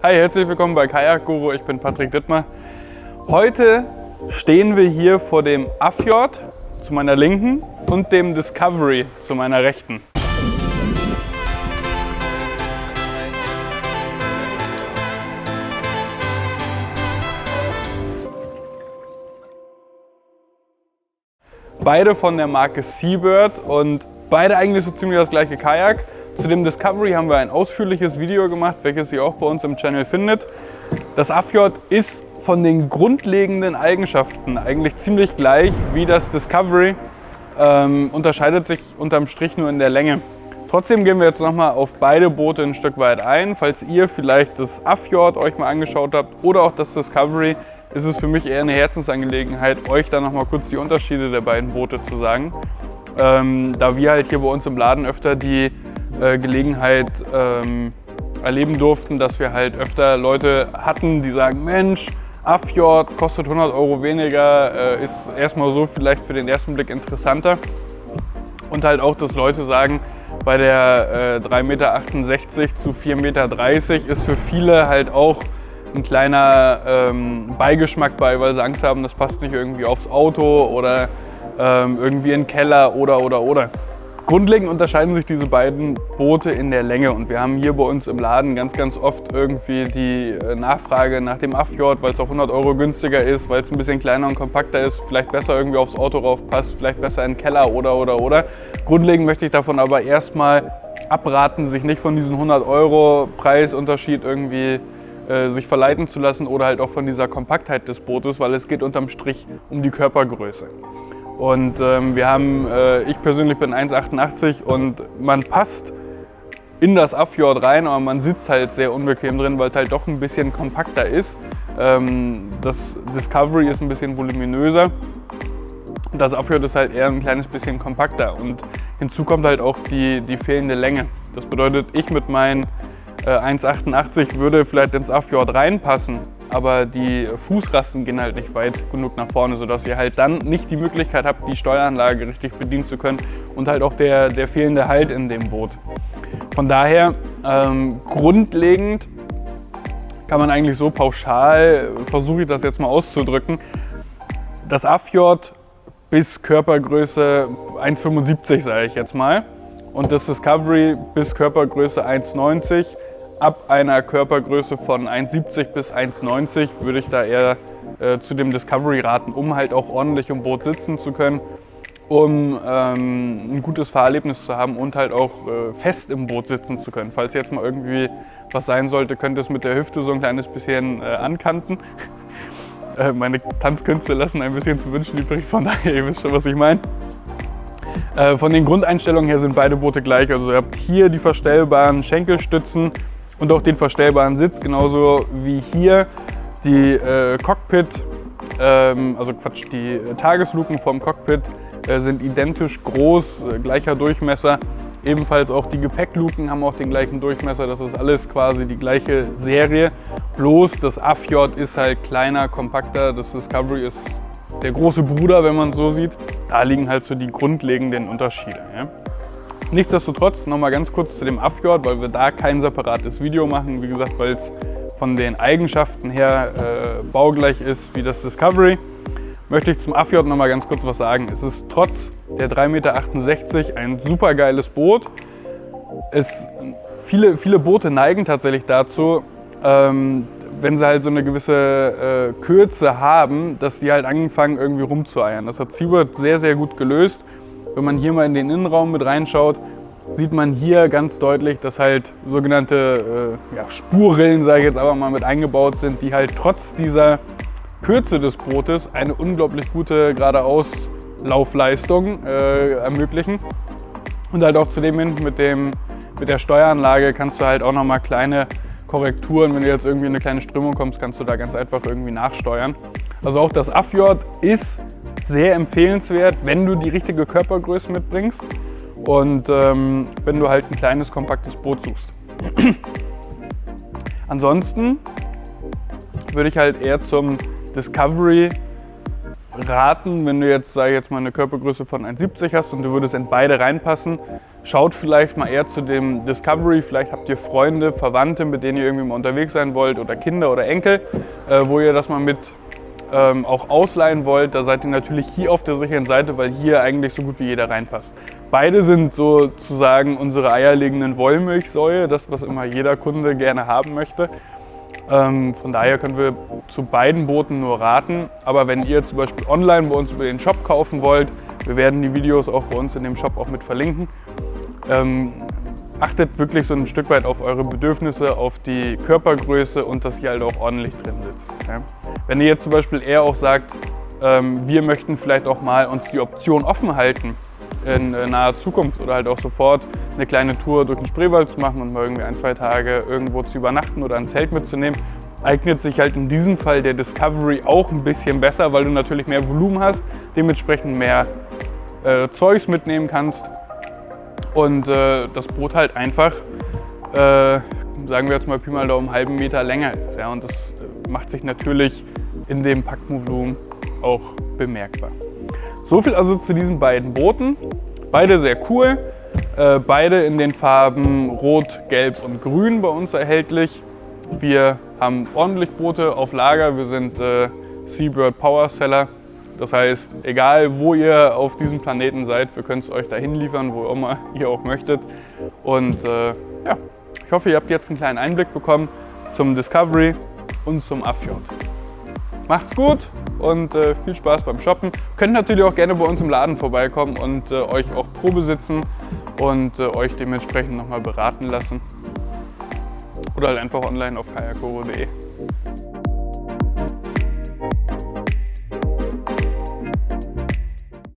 Hi, herzlich willkommen bei Kajak Guru, ich bin Patrick Dittmar. Heute stehen wir hier vor dem Afjord zu meiner linken und dem Discovery zu meiner rechten. Beide von der Marke Seabird und beide eigentlich so ziemlich das gleiche Kajak. Zu dem Discovery haben wir ein ausführliches Video gemacht, welches ihr auch bei uns im Channel findet. Das Afjord ist von den grundlegenden Eigenschaften eigentlich ziemlich gleich wie das Discovery, unterscheidet sich unterm Strich nur in der Länge. Trotzdem gehen wir jetzt nochmal auf beide Boote ein Stück weit ein. Falls ihr vielleicht das Afjord euch mal angeschaut habt oder auch das Discovery, ist es für mich eher eine Herzensangelegenheit, euch dann nochmal kurz die Unterschiede der beiden Boote zu sagen. Da wir halt hier bei uns im Laden öfter die Gelegenheit erleben durften, dass wir halt öfter Leute hatten, die sagen, Mensch, Afjord kostet 100 Euro weniger, ist erstmal so vielleicht für den ersten Blick interessanter. Und halt auch, dass Leute sagen, bei der 3,68 Meter zu 4,30 Meter ist für viele halt auch ein kleiner Beigeschmack bei, weil sie Angst haben, das passt nicht irgendwie aufs Auto oder irgendwie in den Keller oder. Grundlegend unterscheiden sich diese beiden Boote in der Länge und wir haben hier bei uns im Laden ganz oft irgendwie die Nachfrage nach dem Afjord, weil es auch 100 Euro günstiger ist, weil es ein bisschen kleiner und kompakter ist, vielleicht besser irgendwie aufs Auto raufpasst, vielleicht besser in den Keller oder. Grundlegend möchte ich davon aber erstmal abraten, sich nicht von diesem 100 Euro Preisunterschied irgendwie sich verleiten zu lassen oder halt auch von dieser Kompaktheit des Bootes, weil es geht unterm Strich um die Körpergröße. Und ich persönlich bin 1,88 und man passt in das Afjord rein, aber man sitzt halt sehr unbequem drin, weil es halt doch ein bisschen kompakter ist. Das Discovery ist ein bisschen voluminöser, das Afjord ist halt eher ein kleines bisschen kompakter und hinzu kommt halt auch die fehlende Länge. Das bedeutet, ich mit meinen 1,88 würde vielleicht ins Afjord reinpassen, aber die Fußrasten gehen halt nicht weit genug nach vorne, sodass ihr halt dann nicht die Möglichkeit habt, die Steueranlage richtig bedienen zu können und halt auch der fehlende Halt in dem Boot. Von daher, grundlegend kann man eigentlich so pauschal, versuche ich das jetzt mal auszudrücken, das Afjord bis Körpergröße 1,75 sage ich jetzt mal und das Discovery bis Körpergröße 1,90. Ab einer Körpergröße von 1,70 bis 1,90 würde ich da eher zu dem Discovery raten, um halt auch ordentlich im Boot sitzen zu können, um ein gutes Fahrerlebnis zu haben und halt auch fest im Boot sitzen zu können. Falls jetzt mal irgendwie was sein sollte, könnte es mit der Hüfte so ein kleines bisschen ankanten. Meine Tanzkünste lassen ein bisschen zu wünschen übrig, von daher, ihr wisst schon, was ich meine. Von den Grundeinstellungen her sind beide Boote gleich. Also ihr habt hier die verstellbaren Schenkelstützen und auch den verstellbaren Sitz, genauso wie hier die die Tagesluken vom Cockpit sind identisch groß, gleicher Durchmesser. Ebenfalls auch die Gepäckluken haben auch den gleichen Durchmesser, das ist alles quasi die gleiche Serie. Bloß das Afjord ist halt kleiner, kompakter, das Discovery ist der große Bruder, wenn man es so sieht. Da liegen halt so die grundlegenden Unterschiede. Ja? Nichtsdestotrotz nochmal ganz kurz zu dem Afjord, weil wir da kein separates Video machen. Wie gesagt, weil es von den Eigenschaften her baugleich ist wie das Discovery. Möchte ich zum Afjord nochmal ganz kurz was sagen. Es ist trotz der 3,68 Meter ein super geiles Boot. Viele Boote neigen tatsächlich dazu, wenn sie halt so eine gewisse Kürze haben, dass die halt anfangen irgendwie rumzueiern. Das hat Seabird sehr gut gelöst. Wenn man hier mal in den Innenraum mit reinschaut, sieht man hier ganz deutlich, dass halt sogenannte Spurrillen, sage ich jetzt aber mal, mit eingebaut sind, die halt trotz dieser Kürze des Bootes eine unglaublich gute Geradeauslaufleistung ermöglichen. Und halt auch zudem mit der Steueranlage kannst du halt auch nochmal kleine Korrekturen, wenn du jetzt irgendwie in eine kleine Strömung kommst, kannst du da ganz einfach irgendwie nachsteuern. Also auch das Afjord ist sehr empfehlenswert, wenn du die richtige Körpergröße mitbringst und wenn du halt ein kleines, kompaktes Boot suchst. Ansonsten würde ich halt eher zum Discovery raten, wenn du jetzt, sage ich jetzt mal, eine Körpergröße von 1,70 hast und du würdest in beide reinpassen, schaut vielleicht mal eher zu dem Discovery. Vielleicht habt ihr Freunde, Verwandte, mit denen ihr irgendwie mal unterwegs sein wollt oder Kinder oder Enkel, wo ihr das mal mit auch ausleihen wollt. Da seid ihr natürlich hier auf der sicheren Seite, weil hier eigentlich so gut wie jeder reinpasst. Beide sind sozusagen unsere eierlegenden Wollmilchsäue, das was immer jeder Kunde gerne haben möchte. Von daher können wir zu beiden Booten nur raten. Aber wenn ihr zum Beispiel online bei uns über den Shop kaufen wollt, wir werden die Videos auch bei uns in dem Shop auch mit verlinken, achtet wirklich so ein Stück weit auf eure Bedürfnisse, auf die Körpergröße und dass ihr halt auch ordentlich drin sitzt. Ja? Wenn ihr jetzt zum Beispiel eher auch sagt, wir möchten vielleicht auch mal uns die Option offen halten, in naher Zukunft oder halt auch sofort eine kleine Tour durch den Spreewald zu machen und mal irgendwie 1-2 Tage irgendwo zu übernachten oder ein Zelt mitzunehmen, eignet sich halt in diesem Fall der Discovery auch ein bisschen besser, weil du natürlich mehr Volumen hast, dementsprechend mehr Zeugs mitnehmen kannst und das Boot halt einfach, sagen wir jetzt mal Pi mal Daumen, einen halben Meter länger ist. Ja? Und das macht sich natürlich in dem Packvolumen auch bemerkbar. So viel also zu diesen beiden Booten. Beide sehr cool, beide in den Farben Rot, Gelb und Grün bei uns erhältlich. Wir haben ordentlich Boote auf Lager, wir sind Seabird Power Seller. Das heißt, egal wo ihr auf diesem Planeten seid, wir können es euch dahin liefern, wo immer ihr auch möchtet. Und ja, ich hoffe, ihr habt jetzt einen kleinen Einblick bekommen zum Discovery und zum Afjord. Macht's gut und viel Spaß beim Shoppen. Könnt natürlich auch gerne bei uns im Laden vorbeikommen und euch auch Probe sitzen und euch dementsprechend nochmal beraten lassen. Oder halt einfach online auf kajakoro.de.